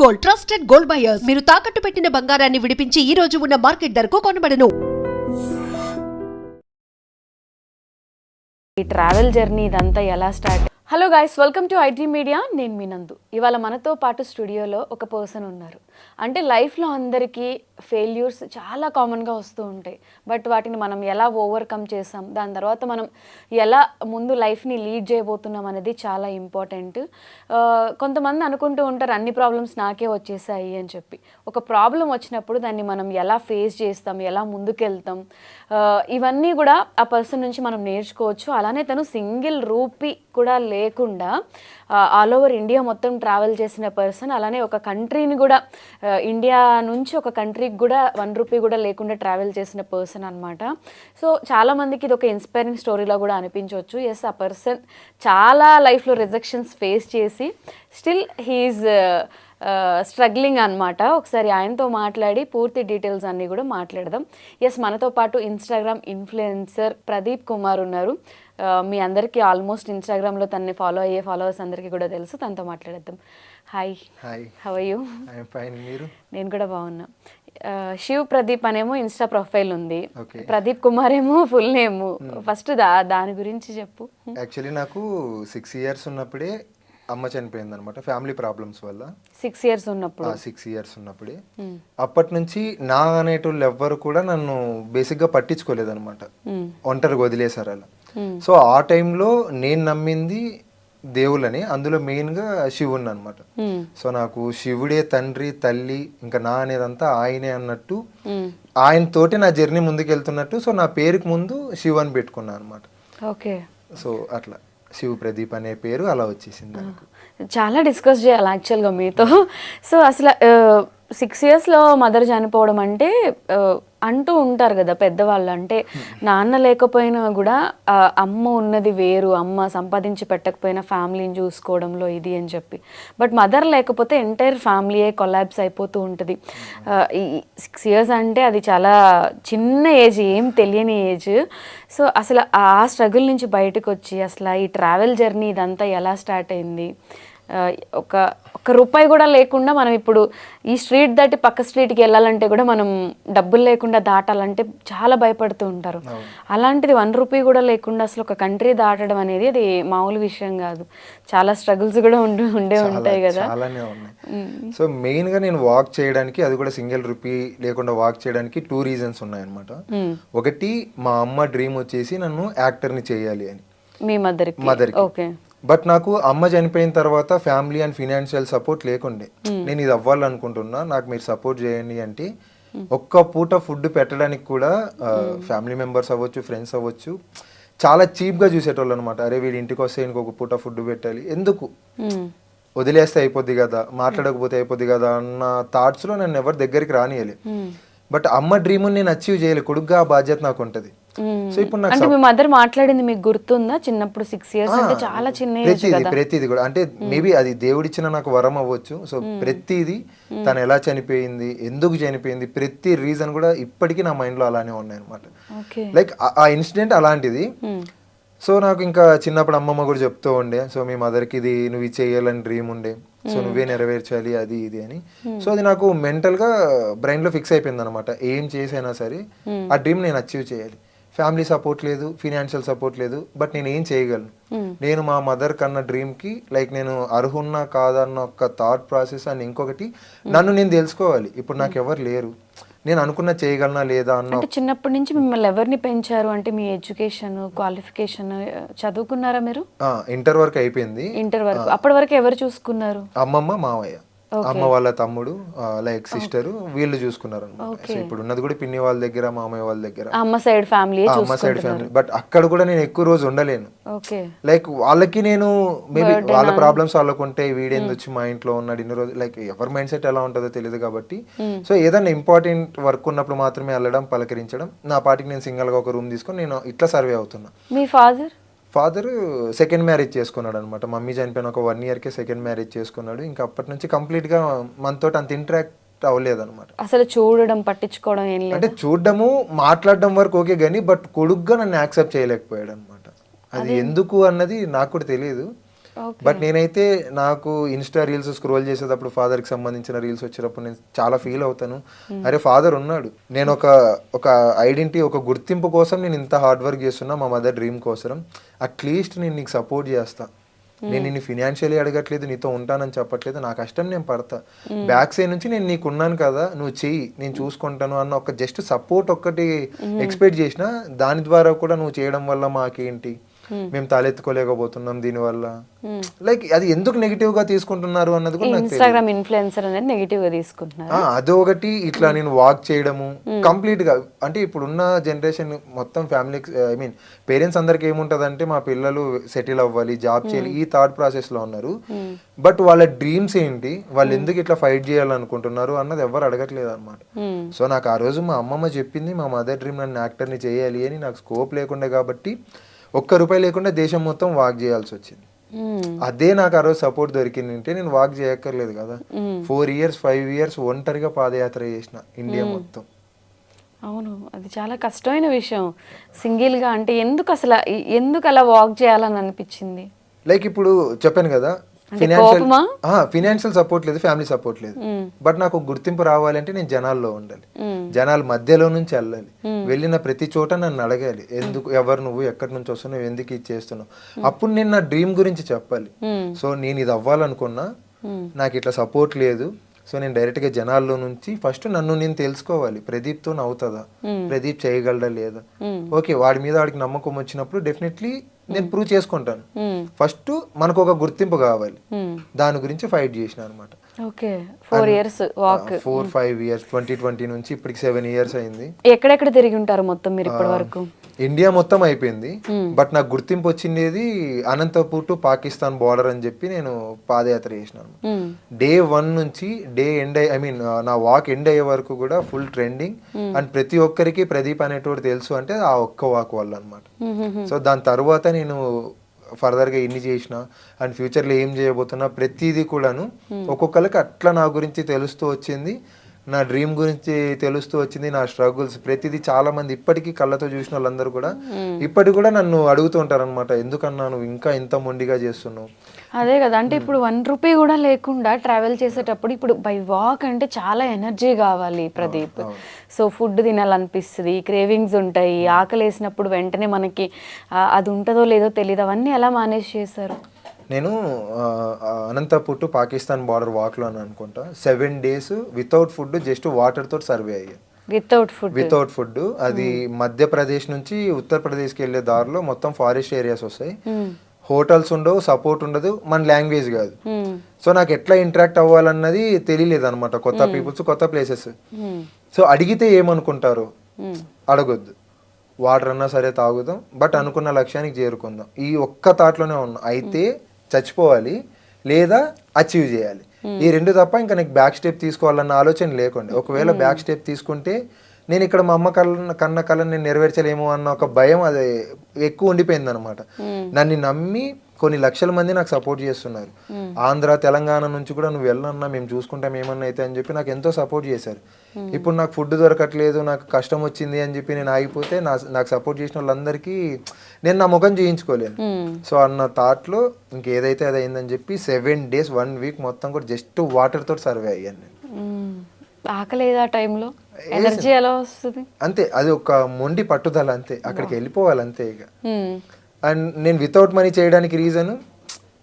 Gold, trusted gold buyers. మీరు తాకట్టు పెట్టిన బంగారాన్ని విడిపించి ఈ రోజు ఉన్న మార్కెట్ ధరకు కొనబడను. ఈ ట్రావెల్ జర్నీ ఇదంతా ఎలా start? Hello guys, welcome to IT media. నేను మీ నందు. ఇవాళ మనతో పాటు స్టూడియోలో ఒక పర్సన్ ఉన్నారు. అంటే లైఫ్లో అందరికీ ఫెయిల్యూర్స్ చాలా కామన్గా వస్తూ ఉంటాయి. బట్ వాటిని మనం ఎలా ఓవర్కమ్ చేసాం, దాని తర్వాత మనం ఎలా ముందు లైఫ్ని లీడ్ చేయబోతున్నాం అనేది చాలా ఇంపార్టెంట్. కొంతమంది అనుకుంటూ ఉంటారు అన్ని ప్రాబ్లమ్స్ నాకే వచ్చేసాయి అని చెప్పి. ఒక ప్రాబ్లం వచ్చినప్పుడు దాన్ని మనం ఎలా ఫేస్ చేస్తాం, ఎలా ముందుకెళ్తాం, ఇవన్నీ కూడా ఆ పర్సన్ నుంచి మనం నేర్చుకోవచ్చు. అలానే తను సింగిల్ రూపీ కూడా లేకుండా ఆల్ ఓవర్ ఇండియా మొత్తం ట్రావెల్ చేసిన పర్సన్. అలానే ఒక కంట్రీని కూడా, ఇండియా నుంచి ఒక కంట్రీకి కూడా 1 రూపీ కూడా లేకుండా ట్రావెల్ చేసిన పర్సన్ అనమాట. సో చాలామందికి ఇది ఒక ఇన్స్పైరింగ్ స్టోరీలో కూడా అనిపించవచ్చు. ఎస్, ఆ పర్సన్ చాలా లైఫ్లో రిజెక్షన్స్ ఫేస్ చేసి స్టిల్ హీఈస్ స్ట్రగ్లింగ్ అనమాట. ఒకసారి ఆయనతో మాట్లాడి పూర్తి డీటెయిల్స్ అన్నీ కూడా మాట్లాడదాం. ఎస్, మనతో పాటు ఇన్స్టాగ్రామ్ ఇన్ఫ్లుయెన్సర్ ప్రదీప్ కుమార్ ఉన్నారు. మీ అందరికీ ఆల్మోస్ట్ ఇన్స్టాగ్రామ్లో తనని ఫాలో అయ్యే ఫాలోవర్స్ అందరికీ కూడా తెలుసు. తనతో మాట్లాడేద్దాం. Hi, how are you? నేను కూడా బాగున్నా. శివ్ ప్రదీప్ అనేమో ఇన్స్టా ప్రొఫైల్ ఉంది, ప్రదీప్ కుమార్ ఏమో ఫుల్ నేమ్. ఫస్ట్ దాని గురించి చెప్పు. యాక్చువల్లీ నాకు 6 years ఉన్నప్పుడే అమ్మ చనిపోయింది అనమాట, ఫ్యామిలీ ప్రాబ్లమ్స్ వల్ల. 6 years ఉన్నప్పుడు? 6 years ఉన్నప్పుడే. అప్పటి నుంచి నా అనేటోళ్ళు ఎవ్వరు కూడా నన్ను బేసిక్గా పట్టించుకోలేదన్నమాట, ఒంటరిగా వదిలేశారు అలా. సో ఆ టైంలో నేను నమ్మింది దేవుళ్ళని, అందులో మెయిన్గా శివుణ్ణి అనమాట. సో నాకు శివుడే తండ్రి, తల్లి, ఇంకా నా అనేదంతా ఆయనే అన్నట్టు, ఆయనతోటి నా జర్నీ ముందుకెళ్తున్నట్టు. సో నా పేరుకి ముందు శివ్ అని పెట్టుకున్నాను అనమాట. ఓకే. సో అట్లా శివ్ ప్రదీప్ అనే పేరు అలా వచ్చేసింది. చాలా డిస్కస్ చేయాలి యాక్చువల్గా మీతో. సో అసలు 6 yearsలో మదర్ చనిపోవడం అంటే, అంటూ ఉంటారు కదా పెద్దవాళ్ళు, అంటే నాన్న లేకపోయినా కూడా అమ్మ ఉన్నది వేరు, అమ్మ సంపాదించి పెట్టకపోయినా ఫ్యామిలీని చూసుకోవడంలో ఇది అని చెప్పి. బట్ మదర్ లేకపోతే ఎంటైర్ ఫ్యామిలీయే కొలాబ్స్ అయిపోతూ ఉంటుంది. ఈ 6 years అంటే అది చాలా చిన్న ఏజ్, ఏం తెలియని ఏజ్. సో అసలు ఆ స్ట్రగుల్ నుంచి బయటకు వచ్చి అసలు ఈ ట్రావెల్ జర్నీ ఇదంతా ఎలా స్టార్ట్ అయింది? ఒక్క రూపాయి కూడా లేకుండా మనం ఇప్పుడు ఈ స్ట్రీట్ దాటి పక్క స్ట్రీట్కి వెళ్ళాలంటే కూడా మనం డబ్బులు లేకుండా దాటాలంటే చాలా భయపడుతూ ఉంటారు. అలాంటిది 1 రూపీ కూడా లేకుండా అసలు ఒక కంట్రీ దాటడం అనేది అది మామూలు విషయం కాదు. చాలా స్ట్రగుల్స్ కూడా ఉండే ఉంటాయి కదా. చాలానే ఉన్నాయి. సో మెయిన్ గా నేను వాక్ చేయడానికి, అది కూడా సింగిల్ రూపీ లేకుండా వాక్ చేయడానికి 2 reasons ఉన్నాయన్నమాట. ఒకటి, మా అమ్మ డ్రీమ్ వచ్చేసి నన్ను యాక్టర్ని చేయాలి అని, మీ మదర్కి. ఓకే. బట్ నాకు అమ్మ చనిపోయిన తర్వాత ఫ్యామిలీ అండ్ ఫినాన్షియల్ సపోర్ట్ లేకుండే. నేను ఇది అవ్వాలనుకుంటున్నా, నాకు మీరు సపోర్ట్ చేయండి అంటే, ఒక్క పూట ఫుడ్ పెట్టడానికి కూడా ఫ్యామిలీ మెంబర్స్ అవ్వచ్చు, ఫ్రెండ్స్ అవ్వచ్చు, చాలా చీప్గా చూసేటోళ్ళు అనమాట. అరే వీడి ఇంటికి వస్తే ఇంకొక పూట ఫుడ్ పెట్టాలి, ఎందుకు, వదిలేస్తే అయిపోద్ది కదా, మాట్లాడకపోతే అయిపోద్ది కదా అన్న థాట్స్లో నన్ను ఎవరి దగ్గరికి రానియలే. బట్ అమ్మ డ్రీమ్ నేను అచీవ్ చేయలే, కొడుకుగా ఆ బాధ్యత నాకు ఉంటుంది. సో ఇప్పుడు అంటే మీ మదర్ మాట్లాడింది మీకు గుర్తుందా చిన్నప్పుడు? 6 years అంటే చాలా చిన్న ఏజ్ కదా. ప్రతిది కూడా అంటే మేబీ అది దేవుడిచ్చిన నాకు వరం అవ్వచ్చు. సో ప్రతిది, తను ఎలా చనిపోయింది, ఎందుకు చనిపోయింది, ప్రతి రీజన్ కూడా ఇప్పటికీ నా మైండ్ లో అలానే ఉన్నాయి అనమాట. లైక్ ఆ ఇన్సిడెంట్ అలాంటిది. సో నాకు ఇంకా చిన్నప్పుడు అమ్మమ్మ కూడా చెప్తూ ఉండే, సో మీ మదర్కి ఇది నువ్వు ఇది చేయాలని డ్రీమ్ ఉండే, సో నువ్వే నెరవేర్చాలి అది ఇది అని. సో అది నాకు మెంటల్ గా బ్రెయిన్ లో ఫిక్స్ అయిపోయింది అనమాట. ఏం చేసైనా సరే ఆ డ్రీమ్ నేను అచీవ్ చేయాలి. ఫ్యామిలీ సపోర్ట్ లేదు, ఫినాన్షియల్ సపోర్ట్ లేదు, బట్ నేను ఏం చేయగలను. నేను మా మదర్ కన్నా డ్రీమ్కి లైక్ నేను అర్హున్నా కాదన్న ఒక థాట్ ప్రాసెస్. అండ్ ఇంకొకటి, నన్ను నేను తెలుసుకోవాలి. ఇప్పుడు నాకు ఎవరు లేరు, నేను అనుకున్న చేయగలనా లేదా అన్న. చిన్నప్పటి నుంచి మిమ్మల్ని ఎవరిని పెంచారు? అంటే మీ ఎడ్యుకేషన్, క్వాలిఫికేషన్ చదువుకున్నారా మీరు? ఇంటర్ వరకు అయిపోయింది. ఇంటర్ వరకు. అప్పటి వరకు ఎవరు చూసుకున్నారు? అమ్మమ్మ, మావయ్య, అమ్మ వాళ్ళ తమ్ముడు, లైక్ సిస్టర్, వీళ్ళు చూసుకున్నారు అనమాట. సో ఇప్పుడు ఉన్నది కూడా పిన్ని వాళ్ళ దగ్గర, మామయ్య వాళ్ళ దగ్గర, అమ్మ సైడ్ ఫ్యామిలీ. బట్ అక్కడ కూడా నేను ఎక్కువ రోజు ఉండలేను. లైక్ వాళ్ళకి నేను మేబీ వాళ్ళ ప్రాబ్లమ్స్ వాళ్ళకు ఉంటాయి, వీడేంది వచ్చి మా ఇంట్లో ఉన్నాడు ఇన్ని రోజు, లైక్ ఎవరి మైండ్ సెట్ ఎలా ఉంటుందో తెలియదు కాబట్టి. సో ఏదైనా ఇంపార్టెంట్ వర్క్ ఉన్నప్పుడు మాత్రమే వెళ్ళడం, పలకరించడం. నా పాటికి నేను సింగల్ గా ఒక రూమ్ తీసుకొని నేను ఇట్లా సర్వే అవుతున్నా. మీ ఫాదర్ సెకండ్ మ్యారేజ్ చేసుకున్నాడు అనమాట. మమ్మీ చనిపోయిన ఒక 1 yearకే సెకండ్ మ్యారేజ్ చేసుకున్నాడు. ఇంకా అప్పటి నుంచి కంప్లీట్ గా మనతో అంత ఇంటరాక్ట్ అవ్వలేదు అనమాట. అసలు చూడడం, పట్టించుకోవడం ఏం లేదు. అంటే చూడడము, మాట్లాడడం వరకు ఓకే కానీ, బట్ కొడుగ్గా నన్ను యాక్సెప్ట్ చేయలేకపోయాడు అనమాట. అది ఎందుకు అన్నది నాకు కూడా తెలియదు. బట్ నేనైతే నాకు ఇన్స్టా రీల్స్ స్క్రోల్ చేసేటప్పుడు ఫాదర్కి సంబంధించిన రీల్స్ వచ్చినప్పుడు నేను చాలా ఫీల్ అవుతాను. అరే ఫాదర్ ఉన్నాడు, నేను ఒక ఐడెంటిటీ, ఒక గుర్తింపు కోసం నేను ఇంత హార్డ్ వర్క్ చేస్తున్నా, మా మదర్ డ్రీమ్ కోసం. అట్లీస్ట్ నేను నీకు సపోర్ట్ చేస్తా, నేను నిన్ను ఫినాన్షియలీ అడగట్లేదు, నీతో ఉంటానని చెప్పట్లేదు, నా కష్టం నేను పడతా, బ్యాక్ సైడ్ నుంచి నేను నీకు ఉన్నాను కదా, నువ్వు చెయ్యి, నేను చూసుకుంటాను అన్న ఒక జస్ట్ సపోర్ట్ ఒక్కటి ఎక్స్పెక్ట్ చేసిన. దాని ద్వారా కూడా నువ్వు చేయడం వల్ల మాకేంటి, మేము తలెత్తుకోలేకపోతున్నాం దీనివల్ల, లైక్ అది ఎందుకు నెగిటివ్ గా తీసుకుంటున్నారు అన్నది కూడా నాకు ఇన్స్టాగ్రామ్ ఇన్ఫ్లుయెన్సర్ అనేది నెగిటివ్ గా తీసుకుంటున్నారు. అదొకటి. ఇట్లా నేను వాక్ చేయడము కంప్లీట్ గా, అంటే ఇప్పుడున్న జనరేషన్ మొత్తం ఫ్యామిలీ, ఐ మీన్ పేరెంట్స్ అందరికి ఏముంటదంటే మా పిల్లలు సెటిల్ అవ్వాలి, జాబ్ చేయాలి, ఈ థాట్ ప్రాసెస్ లో ఉన్నారు. బట్ వాళ్ళ డ్రీమ్స్ ఏంటి, వాళ్ళు ఎందుకు ఇట్లా ఫైట్ చేయాలనుకుంటున్నారు అన్నది ఎవరు అడగట్లేదు అనమాట. సో నాకు ఆ రోజు మా అమ్మమ్మ చెప్పింది, మా మదర్ డ్రీమ్ నన్ను యాక్టర్ని చేయాలి అని. నాకు స్కోప్ లేకుండా కాబట్టి, ₹1 లేకుండా దేశం మొత్తం వాక్ చేయాల్సి వచ్చింది. అదే నాకు ఆ రోజు సపోర్ట్ దొరికింది అంటే నేను వాక్ చేయక్కర్లేదు కదా. 4 years 5 years ఒంటరిగా పాదయాత్ర చేసిన ఇండియా మొత్తం. అవును, అది చాలా కష్టమైన విషయం సింగిల్ గా. అంటే ఎందుకు అలా వాక్ చేయాలని అనిపించింది? లైక్ ఇప్పుడు చెప్పాను కదా, ఫినాన్షియల్ సపోర్ట్ లేదు, ఫ్యామిలీ సపోర్ట్ లేదు. బట్ నాకు గుర్తింపు రావాలంటే నేను జనాల్లో ఉండాలి, జనాల మధ్యలో నుంచి వెళ్ళాలి, వెళ్ళిన ప్రతి చోట నన్ను అడగాలి, ఎందుకు, ఎవరు నువ్వు, ఎక్కడి నుంచి వస్తున్నావు, ఎందుకు ఇది చేస్తున్నావు, అప్పుడు నేను నా డ్రీమ్ గురించి చెప్పాలి. సో నేను ఇది అవ్వాలనుకున్నా, నాకు ఇట్లా సపోర్ట్ లేదు, సో నేను డైరెక్ట్ గా జనాల్లో నుంచి ఫస్ట్ నన్ను నేను తెలుసుకోవాలి, ప్రదీప్తో అవుతుందా, ప్రదీప్ చేయగలడా లేదా, ఓకే వాడి మీద వాడికి నమ్మకం వచ్చినప్పుడు డెఫినెట్లీ నేను ప్రూవ్ చేసుకుంటాను. ఫస్ట్ మనకు ఒక గుర్తింపు కావాలి, దాని గురించి ఫైట్ చేసిన అనమాట. 4 years వాక్, 4-5 years 2020 నుంచి ఇప్పటికి 7 years అయింది. ఎక్కడెక్కడ తిరిగి ఉంటారు మొత్తం మీరు ఇప్పటి వరకు? ఇండియా మొత్తం అయిపోయింది. బట్ నాకు గుర్తింపు వచ్చింది అనంతపూర్ టు పాకిస్తాన్ బార్డర్ అని చెప్పి నేను పాదయాత్ర చేసినాను. డే 1 నుంచి డే ఎండ్, ఐ మీన్ నా వాక్ ఎండ్ అయ్యే వరకు కూడా ఫుల్ ట్రెండింగ్. అండ్ ప్రతి ఒక్కరికి ప్రదీప్ అనేటోడు తెలుసు అంటే ఆ ఒక్క వాక్ వల్ల అనమాట. సో దాని తర్వాత నేను ఫర్దర్గా ఎన్ని చేసిన అండ్ ఫ్యూచర్లో ఏం చేయబోతున్నా ప్రతిదీ కూడాను ఒక్కొక్కరికి అట్లా నా గురించి తెలుస్తూ వచ్చింది, నా డ్రీమ్ గురించి తెలుస్తూ వచ్చింది, నా స్ట్రగుల్స్ ప్రతిదీ. చాలా మంది ఇప్పటికీ కళ్ళతో చూసిన వాళ్ళందరూ కూడా ఇప్పటికి కూడా నన్ను అడుగుతూ ఉంటారు అనమాట, ఎందుకన్నా నువ్వు ఇంకా ఇంత మొండిగా చేస్తున్నావు. అదే కదా, అంటే ఇప్పుడు ₹1 కూడా లేకుండా ట్రావెల్ చేసేటప్పుడు ఇప్పుడు బై వాక్ అంటే చాలా ఎనర్జీ కావాలి ప్రదీప్. సో ఫుడ్ తినాలనిపిస్తుంది, క్రేవింగ్స్ ఉంటాయి, ఆకలి వేసినప్పుడు వెంటనే మనకి అది ఉంటుందో లేదో తెలియదు. అవన్నీ ఎలా మేనేజ్ చేశారు? నేను అనంతపూర్ టు పాకిస్తాన్ బార్డర్ వాక్లో అని అనుకుంటా 7 days without food, just water తోటి సర్వే అయ్యాను. Without food. అది మధ్యప్రదేశ్ నుంచి ఉత్తరప్రదేశ్కి వెళ్ళే దారిలో మొత్తం ఫారెస్ట్ ఏరియాస్ వస్తాయి, హోటల్స్ ఉండవు, సపోర్ట్ ఉండదు, మన లాంగ్వేజ్ కాదు. సో నాకు ఎట్లా ఇంటరాక్ట్ అవ్వాలన్నది తెలియలేదు అనమాట, కొత్త పీపుల్స్, కొత్త ప్లేసెస్. సో అడిగితే ఏమనుకుంటారు, అడగొద్దు, వాటర్ అన్నా సరే తాగుదాం, బట్ అనుకున్న లక్ష్యానికి చేరుకుందాం, ఈ ఒక్క థాట్లోనే ఉన్నా. అయితే చచ్చిపోవాలి లేదా అచీవ్ చేయాలి, ఈ రెండు తప్ప ఇంకా నీకు బ్యాక్ స్టెప్ తీసుకోవాలన్న ఆలోచన లేకుండా. ఒకవేళ బ్యాక్ స్టెప్ తీసుకుంటే నేను ఇక్కడ మా అమ్మ కన్న కళను నేను నెరవేర్చలేమో అన్న ఒక భయం అది ఎక్కువ ఉండిపోయింది అనమాట. నన్ను నమ్మి కొన్ని లక్షల మంది నాకు సపోర్ట్ చేస్తున్నారు. ఆంధ్ర తెలంగాణ నుంచి కూడా నువ్వు వెళ్ళన్నా మేము చూసుకుంటాం ఏమన్నా అయితే అని చెప్పి నాకు ఎంతో సపోర్ట్ చేశారు. ఇప్పుడు నాకు ఫుడ్ దొరకట్లేదు, నాకు కష్టం వచ్చింది అని చెప్పి నేను ఆగిపోతే నాకు సపోర్ట్ చేసిన వాళ్ళందరికీ నేను నా ముఖం చేయించుకోలేను. సో అన్న థాట్లో ఇంకేదైతే అది అయిందని చెప్పి 7 days 1 week మొత్తం కూడా జస్ట్ వాటర్ తోటి సర్వే అయ్యాను నేను. ఆకలేదా టైంలో, ఎనర్జీ ఎలా వస్తుంది అంతే, అది ఒక మొండి పట్టుదల అంతే, అక్కడికి వెళ్ళిపోవాలి అంతే ఇక. అండ్ నేను వితౌట్ మనీ చేయడానికి రీజన్,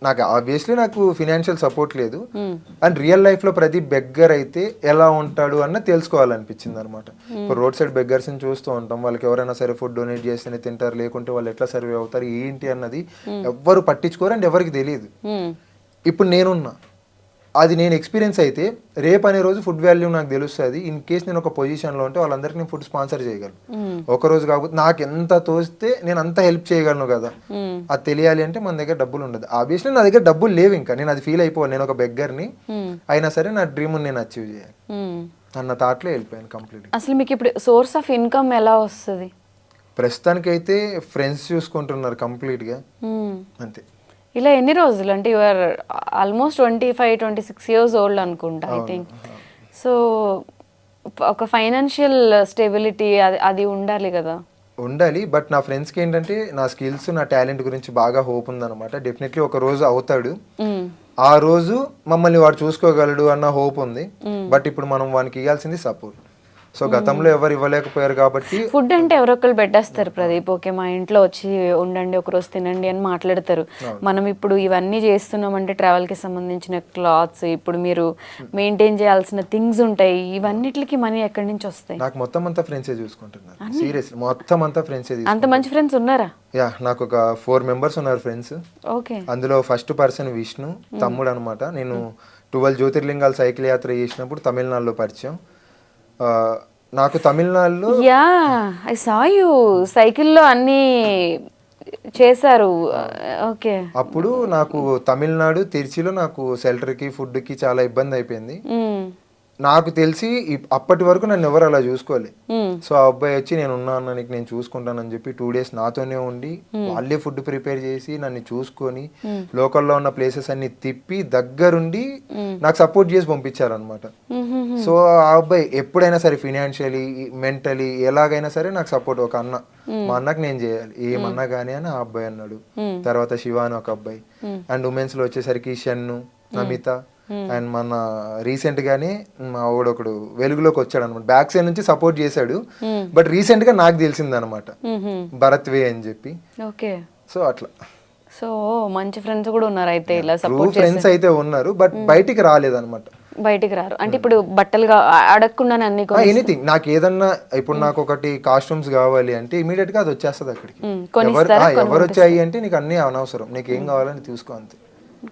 నాకు ఆబ్వియస్లీ నాకు ఫినాన్షియల్ సపోర్ట్ లేదు, అండ్ రియల్ లైఫ్ లో ప్రతి బెగ్గర్ అయితే ఎలా ఉంటాడు అన్న తెలుసుకోవాలనిపించింది అనమాట. ఇప్పుడు రోడ్ సైడ్ బెగ్గర్స్ ని చూస్తూ ఉంటాం, వాళ్ళకి ఎవరైనా సరే ఫుడ్ డొనేట్ చేస్తేనే తింటారు, లేకుంటే వాళ్ళు ఎట్లా సర్వే అవుతారు ఏంటి అన్నది ఎవ్వరు పట్టించుకోరు అండ్ ఎవరికి తెలియదు. ఇప్పుడు నేనున్నా, అది నేను ఎక్స్పీరియన్స్ అయితే రేపు అనే రోజు ఫుడ్ వాల్యూ నాకు తెలుస్తుంది. ఇన్ కేస్ నేను ఒక పొజిషన్లో ఉంటే వాళ్ళందరికీ నేను ఫుడ్ స్పాన్సర్ చేయగలను. ఒక రోజు కాకపోతే నాకు ఎంత తోస్తే నేను అంత హెల్ప్ చేయగలను కదా. అది తెలియాలి అంటే మన దగ్గర డబ్బులు ఉండదు. ఆబ్వియస్లీ నా దగ్గర డబ్బులు లేవు, ఇంకా నేను అది ఫీల్ అయిపోవాలి, నేను ఒక బెగ్గర్ని అయినా సరే నా డ్రీమ్ నేను అచీవ్ చేయాలి అన్న థాట్లో వెళ్ళిపోయాను కంప్లీట్. అసలు మీకు ఇప్పుడు సోర్స్ ఆఫ్ ఇన్కమ్ ఎలా వస్తుంది? ప్రస్తుతానికైతే ఫ్రెండ్స్ చూసుకుంటున్నారు కంప్లీట్గా అంతే. ఇలా ఎన్ని రోజులు, అంటే యువర్ ఆల్మోస్ట్ 25-26 years old అనుకుంటా ఐ థింక్. సో ఒక ఫైనాన్షియల్ స్టెబిలిటీ అది ఉండాలి కదా. ఉండాలి. బట్ నా ఫ్రెండ్స్కి ఏంటంటే నా స్కిల్స్ నా టాలెంట్ గురించి బాగా హోప్ ఉందన్నమాట. డెఫినెట్లీ ఒక రోజు అవుతాడు, ఆ రోజు మమ్మల్ని వాడు చూసుకోగలడు అన్న హోప్ ఉంది. బట్ ఇప్పుడు మనం వానికి ఇవ్వాల్సింది సపోర్ట్. సో గతంలో ఎవరు ఇవ్వలేకపోయారు కాబట్టి ఫుడ్ అంటే ఎవరొకరు పెట్టేస్తారు ప్రదీప్, ఓకే మా ఇంట్లో వచ్చి ఉండండి ఒకరోజు తినండి అని మాట్లాడతారు. మనం ఇప్పుడు ఇవన్నీ చేస్తున్నామంటే ట్రావెల్కి సంబంధించిన క్లాత్స్, ఇప్పుడు మీరు మెయింటైన్ చేయాల్సిన థింగ్స్ ఉంటాయి, ఇవన్నిటికి మనీ ఎక్కడి నుంచి వస్తాయి? నాకు మొత్తం అంతా ఫ్రెండ్సే చూసుకుంటున్నారు. సీరియస్ మొత్తం అంతా ఫ్రెండ్సే. అంత మంచి ఫ్రెండ్స్ ఉన్నారా? యా, నాకు ఒక 4 మెంబర్స్ ఉన్నారు ఫ్రెండ్స్. ఓకే. అందులో ఫస్ట్ పర్సన్ విష్ణు, తమ్ముడు అనమాట. నేను 12 జ్యోతిర్లింగాలు సైకిల్ యాత్ర చేసినప్పుడు తమిళనాడులో పరిచయం. నాకు తమిళనాడులో యా ఐ సా యు సైకిల్లో అన్ని చేశారు. ఓకే. అప్పుడు నాకు తమిళనాడు తిరుచిలో నాకు షెల్టర్కి ఫుడ్కి చాలా ఇబ్బంది అయిపోయింది. నాకు తెలిసి అప్పటి వరకు నన్ను ఎవరు అలా చూసుకోవాలి. సో ఆ అబ్బాయి వచ్చి నేను ఉన్నాను, నీకు నేను చూసుకుంటానని చెప్పి 2 days నాతోనే ఉండి వాళ్ళే ఫుడ్ ప్రిపేర్ చేసి నన్ను చూసుకొని లోకల్లో ఉన్న ప్లేసెస్ అన్ని తిప్పి దగ్గరుండి నాకు సపోర్ట్ చేసి పంపించారు అనమాట. సో ఆ అబ్బాయి ఎప్పుడైనా సరే ఫినాన్షియలీ మెంటలీ ఎలాగైనా సరే నాకు సపోర్ట్. ఒక అన్న, మా అన్నకు నేను చేయాలి ఏమన్నా కానీ అని ఆ అబ్బాయి అన్నాడు. తర్వాత శివ అని ఒక అబ్బాయి, అండ్ ఉమెన్స్ లో వచ్చేసరికి షన్ను, నమిత, అండ్ మన రీసెంట్ గానే మా ఒకడు వెలుగులోకి వచ్చాడు అనమాట. బ్యాక్ సైడ్ నుంచి సపోర్ట్ చేశాడు. బట్ రీసెంట్ గా నాకు తెలిసింది అనమాట భరత్ వే అని చెప్పి. ఓకే. సో అట్లా సో మంచి ఫ్రెండ్స్ కూడా ఉన్నారు అయితే, ఇలా సపోర్ట్ ఫ్రెండ్స్ అయితే ఉన్నారు, బట్ బయటికి రాలేదన్నమాట. బయటికి రారు అంటే ఇప్పుడు బట్టలుగా అడగకుండానే అన్ని ఎనీథింగ్. నాకు ఏదన్నా ఇప్పుడు నాకు ఒకటి కాస్ట్యూమ్స్ కావాలి అంటే ఇమీడియట్ గా అది వచ్చేస్తుంది అక్కడికి. ఎవరు వచ్చాయి అంటే నీకు అన్ని అనవసరం, నీకు ఏం కావాలని చూసుకో అంతే.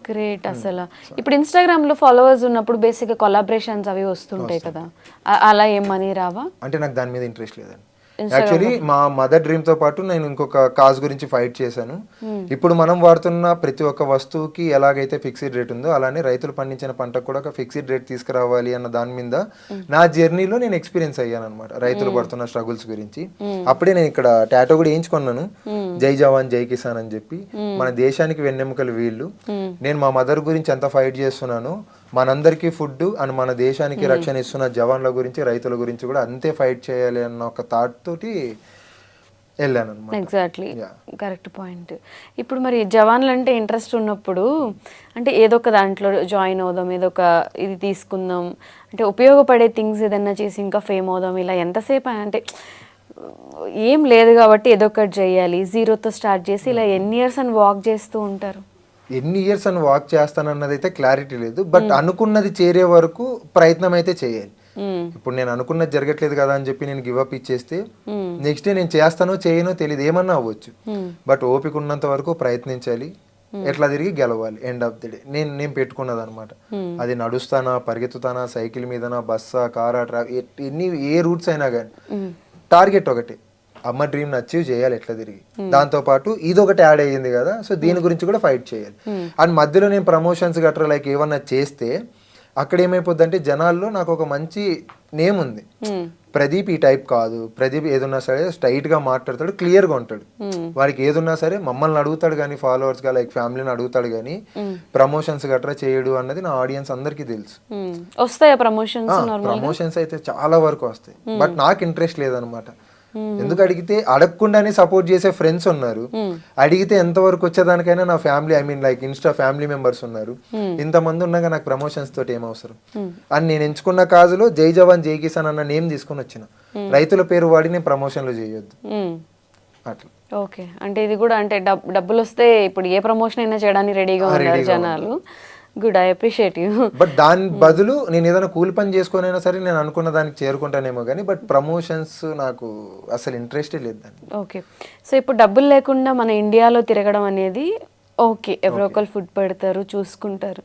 గ్రేట్. అసలు ఇప్పుడు ఇన్స్టాగ్రామ్ లో ఫాలోవర్స్ ఉన్నప్పుడు బేసిక్ గా కొలాబరేషన్స్ అవి వస్తుంటాయి కదా, అలా ఏం మనీ రావా? అంటే నాకు దాని మీద ఇంట్రెస్ట్ లేదండి. యాక్చువల్లీ మా మదర్ డ్రీమ్ తో పాటు నేను ఇంకొక కాజ్ గురించి ఫైట్ చేశాను. ఇప్పుడు మనం వాడుతున్న ప్రతి ఒక్క వస్తువుకి ఎలాగైతే ఫిక్స్డ్ రేట్ ఉందో అలానే రైతులు పండించిన పంటకు కూడా ఒక ఫిక్స్డ్ రేట్ తీసుకురావాలి అన్న దాని మీద నా జర్నీలో నేను ఎక్స్పీరియన్స్ అయ్యాను అనమాట, రైతులు పడుతున్న స్ట్రగుల్స్ గురించి. అప్పుడే నేను ఇక్కడ టాటో కూడా వేయించుకున్నాను, జై జవాన్ జై కిసాన్ అని చెప్పి. మన దేశానికి వెన్నెముకలు వీళ్ళు. నేను మా మదర్ గురించి ఎంత ఫైట్ చేస్తున్నానో మనందరికీ ఫుడ్ అండ్ మన దేశానికి రక్షణ ఇస్తున్న జవాన్ల గురించి రైతుల గురించి కూడా అంతే ఫైట్ చేయాలి అన్న ఒక థాట్ తోటి వెళ్ళాను అనమాట. Exactly, correct point. ఇప్పుడు మరి జవాన్లు అంటే ఇంట్రెస్ట్ ఉన్నప్పుడు అంటే ఏదో ఒక దాంట్లో జాయిన్ అవుదాం, ఏదో ఒక ఇది తీసుకుందాం అంటే ఉపయోగపడే థింగ్స్ ఏదన్నా చేసి ఇంకా ఫేమ్ అవుదాం, ఇలా ఎంతసేపు అంటే ఏం లేదు కాబట్టి ఏదో ఒకటి చేయాలి, జీరోతో స్టార్ట్ చేసి ఇలా ఎన్ని ఇయర్స్ అని వాక్ చేస్తూ ఉంటారు? ఎన్ని ఇయర్స్ అని వాక్ చేస్తానన్నది అయితే క్లారిటీ లేదు, బట్ అనుకున్నది చేరే వరకు ప్రయత్నం అయితే చేయాలి. ఇప్పుడు నేను అనుకున్నది జరగట్లేదు కదా అని చెప్పి నేను గివ్ అప్ ఇచ్చేస్తే నెక్స్ట్ డే నేను చేస్తానో చేయనో తెలియదు, ఏమన్నా అవ్వచ్చు. బట్ ఓపిక ఉన్నంత వరకు ప్రయత్నించాలి, ఎట్లా తిరిగి గెలవాలి. ఎండ్ ఆఫ్ ది డే నేను పెట్టుకున్నది అనమాట. అది నడుస్తానా, పరిగెత్తుతానా, సైకిల్ మీదనా, బస్సా, కారా, ఎన్ని ఏ రూట్స్ అయినా కానీ టార్గెట్ ఒకటి, అమ్మ డ్రీమ్ అచీవ్ చేయాలి ఎట్లా తిరిగి. దాంతో పాటు ఇది ఒకటి యాడ్ అయ్యింది కదా, సో దీని గురించి కూడా ఫైట్ చేయాలి. అండ్ మధ్యలో నేను ప్రమోషన్స్ గట్రా లైక్ ఏమన్నా చేస్తే అక్కడ ఏమైపోద్ది అంటే జనాల్లో నాకు ఒక మంచి నేమ్ ఉంది, ప్రదీప్ ఈ టైప్ కాదు, ప్రదీప్ ఏదున్నా సరే స్ట్రైట్ గా మాట్లాడతాడు, క్లియర్ గా ఉంటాడు. వాడికి ఏదున్నా సరే మమ్మల్ని అడుగుతాడు కానీ, ఫాలోవర్స్ గా లైక్ ఫ్యామిలీని అడుగుతాడు కానీ ప్రమోషన్స్ గట్రా చేయడు అన్నది నా ఆడియన్స్ అందరికీ తెలుసు. వస్తాయా ప్రమోషన్స్? ప్రమోషన్స్ అయితే చాలా వరకు వస్తాయి, బట్ నాకు ఇంట్రెస్ట్ లేదనమాట. ఎందుకు అడిగితే అడగకుండానే సపోర్ట్ చేసే ఫ్రెండ్స్ ఉన్నారు, అడిగితే ఎంతవరకు వచ్చేదానికైనా నా family I mean like Insta family members ఉన్నారు. ఇంతమంది ఉన్నాక నాకు ప్రమోషన్స్ తోటి ఏం అవసరం అని నేను ఎంచుకున్న కాజులో జై జవాన్ జై కిసాన్ అన్న నేమ్ తీసుకుని వచ్చిన. రైతుల పేరు వాడి నేను ప్రమోషన్లు చేయొద్దు అట్లా. ఓకే. అంటే ఇది కూడా అంటే డబ్బులు వస్తే ఇప్పుడు ఏ ప్రమోషన్ అయినా చేయడానికి రెడీగా ఉన్నారు జనాలు. Good, I appreciate you. But దాని బదులు నేను ఏదైనా కూలి పని చేసుకునైనా సరే నేను అనుకున్న దానికి చేరుకుంటానేమో కానీ, బట్ ప్రమోషన్స్ నాకు అసలు ఇంట్రెస్టే లేదు దాన్ని. ఓకే. సో ఇప్పుడు డబ్బులు లేకుండా మన ఇండియాలో తిరగడం అనేది ఓకే, ఎవరో ఒకరు ఫుడ్ పెడతారు, చూసుకుంటారు.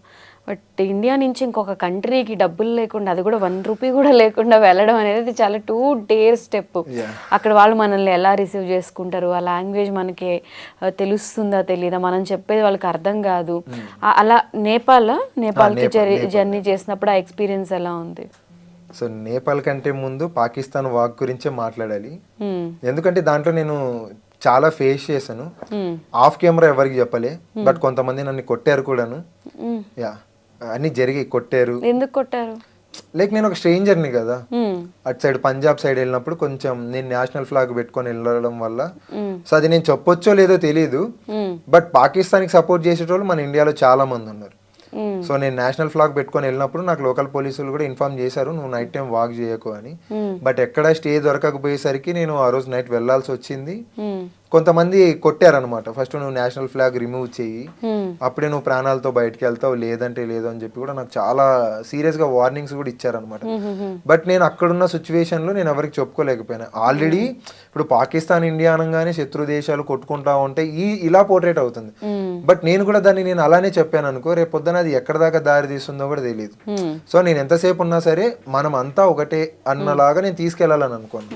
బట్ ఇండియా నుంచి ఇంకొక కంట్రీకి డబ్బులు లేకుండా, అది కూడా 1 రూపీ కూడా లేకుండా వెళ్ళడం అనేది చాలా టూ డేర్ స్టెప్. అక్కడ వాళ్ళు మనల్ని ఎలా రిసీవ్ చేసుకుంటారు, ఆ లాంగ్వేజ్ మనకి తెలుస్తుందా తెలీదా, మనం చెప్పేది వాళ్ళకి అర్థం కాదు. అలా నేపాల్కి జర్నీ చేసినప్పుడు ఆ ఎక్స్పీరియన్స్ ఎలా ఉంది? సో నేపాల్ కంటే ముందు పాకిస్తాన్ వాక్ గురించే మాట్లాడాలి, ఎందుకంటే దాంట్లో నేను చాలా ఫేస్ చేశాను. ఆఫ్ కెమెరా ఎవరికి చెప్పలే, బట్ కొంతమంది నన్ను కొట్టారు కూడాను. యా, అన్ని జరిగి కొట్టారు. ఎందుకు కొట్టారు? లైక్ నేను ఒక స్ట్రేంజర్ని కదా, అటు సైడ్ పంజాబ్ సైడ్ వెళ్ళినప్పుడు కొంచెం నేను నేషనల్ ఫ్లాగ్ పెట్టుకొని వెళ్ళడం వల్ల, సో అది నేను చెప్పొచ్చో లేదో తెలియదు, బట్ పాకిస్తాన్కి సపోర్ట్ చేసేటోళ్ళు మన ఇండియాలో చాలా మంది ఉన్నారు. సో నేను నేషనల్ ఫ్లాగ్ పెట్టుకొని వెళ్ళినప్పుడు నాకు లోకల్ పోలీసులు కూడా ఇన్ఫార్మ్ చేశారు, నువ్వు నైట్ టైం వాక్ చేయకు అని. బట్ ఎక్కడ స్టే దొరకకపోయేసరికి నేను ఆ రోజు నైట్ వెళ్లాల్సి వచ్చింది. కొంతమంది కొట్టారనమాట, ఫస్ట్ నువ్వు నేషనల్ ఫ్లాగ్ రిమూవ్ చెయ్యి, అప్పుడే నువ్వు ప్రాణాలతో బయటకు వెళ్తావు, లేదంటే లేదు అని చెప్పి కూడా నాకు చాలా సీరియస్ గా వార్నింగ్స్ కూడా ఇచ్చారనమాట. బట్ నేను అక్కడున్న సిచ్యువేషన్ లో నేను ఎవరికి చెప్పుకోలేకపోయినా. ఆల్రెడీ ఇప్పుడు పాకిస్తాన్ ఇండియా అనగానే శత్రు దేశాలు కొట్టుకుంటా ఉంటే ఇలా పోర్ట్రేట్ అవుతుంది. బట్ నేను కూడా దాన్ని నేను అలానే చెప్పాను అనుకో, రేపు పొద్దున అది ఎక్కడ దాకా దారి తీస్తుందో కూడా తెలియదు. సో నేను ఎంతసేపు ఉన్నా సరే మనం అంతా ఒకటే అన్నలాగా నేను తీసుకెళ్లాలని అనుకోను.